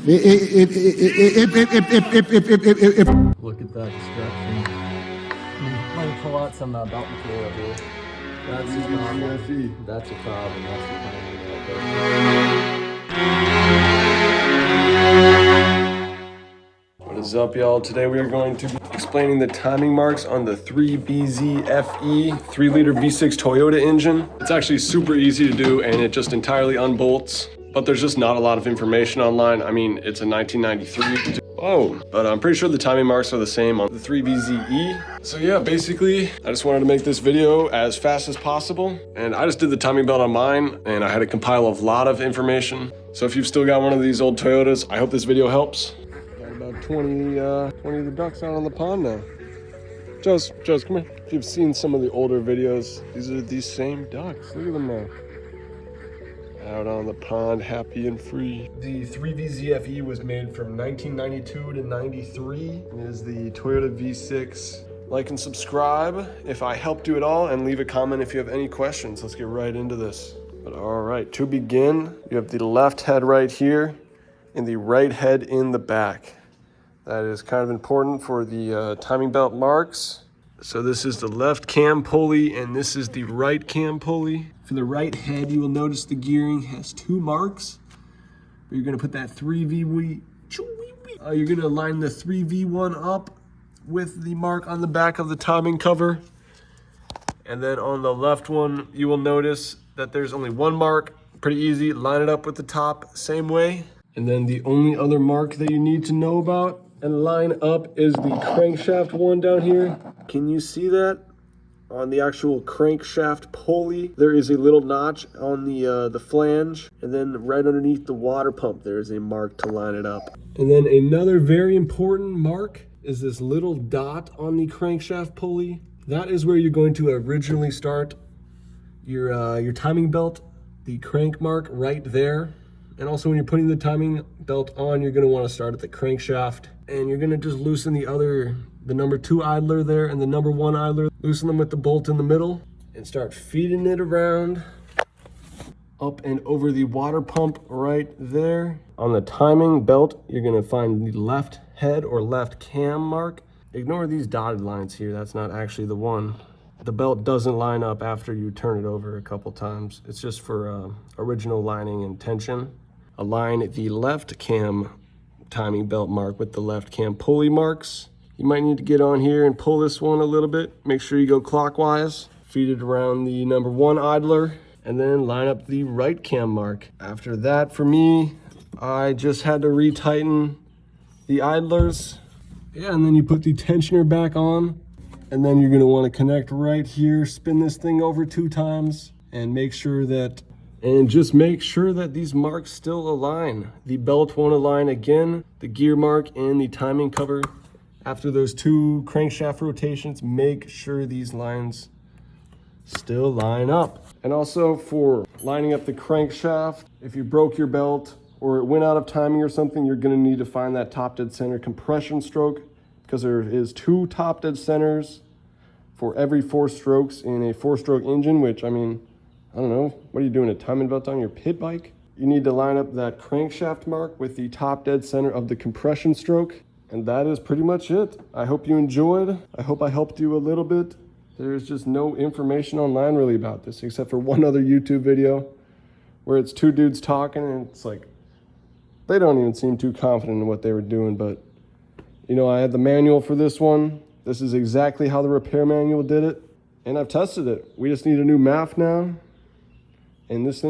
Look at that destruction. Let me pull out some belt material here. That's a problem. That's a problem. That's the What is up, y'all? Today we are going to be explaining the timing marks on the 3VZ-FE 3-liter V6 Toyota engine. It's actually super easy to do, and it just entirely unbolts, but there's just not a lot of information online. I mean, it's a 1993. Oh, but I'm pretty sure the timing marks are the same on the 3VZ-E. So yeah, basically, I just wanted to make this video as fast as possible. And I just did the timing belt on mine, and I had to compile a lot of information. So if you've still got one of these old Toyotas, I hope this video helps. Got about 20 of the ducks out on the pond now. Joe's, come here. If you've seen some of the older videos, these are these same ducks. Look at them now. Out on the pond, happy and free. The 3VZ-FE was made from 1992 to 93. It is the Toyota V6. Like and subscribe if I helped you at all, and leave a comment if you have any questions. Let's get right into this. But all right, to begin, you have the left head right here and the right head in the back. That is kind of important for the timing belt marks. So this is the left cam pulley, and this is the right cam pulley. For the right head, you will notice the gearing has two marks. You're gonna put that 3V, you're gonna line the 3V1 up with the mark on the back of the timing cover. And then on the left one, you will notice that there's only one mark. Pretty easy, line it up with the top, same way. And then the only other mark that you need to know about and line up is the crankshaft one down here. Can you see that? On the actual crankshaft pulley, there is a little notch on the flange, and then right underneath the water pump, there is a mark to line it up. And then another very important mark is this little dot on the crankshaft pulley. That is where you're going to originally start your timing belt, the crank mark right there. And also when you're putting the timing belt on, you're gonna wanna start at the crankshaft, and you're gonna just loosen the number 2 idler there and the number 1 idler. Loosen them with the bolt in the middle and start feeding it around up and over the water pump right there. On the timing belt, you're gonna find the left head or left cam mark. Ignore these dotted lines here, that's not actually the one. The belt doesn't line up after you turn it over a couple times. It's just for original lining and tension. Align the left cam timing belt mark with the left cam pulley marks. You might need to get on here and pull this one a little bit. Make sure you go clockwise. Feed it around the number 1 idler, and then line up the right cam mark. After that, for me, I just had to retighten the idlers. Yeah, and then you put the tensioner back on, and then you're gonna wanna connect right here, spin this thing over 2 times, and just make sure that these marks still align. The belt won't align again, the gear mark and the timing cover. After those 2 crankshaft rotations, make sure these lines still line up. And also for lining up the crankshaft, if you broke your belt or it went out of timing or something, you're gonna need to find that top dead center compression stroke, because there is 2 top dead centers for every 4 strokes in a 4-stroke engine, which, I mean, I don't know, what are you doing, a timing belt on your pit bike? You need to line up that crankshaft mark with the top dead center of the compression stroke. And that is pretty much it. I hope you enjoyed. I hope I helped you a little bit. There's just no information online really about this, except for one other YouTube video where it's 2 dudes talking, and it's like, they don't even seem too confident in what they were doing. But, you know, I had the manual for this one. This is exactly how the repair manual did it. And I've tested it. We just need a new MAF now. And this thing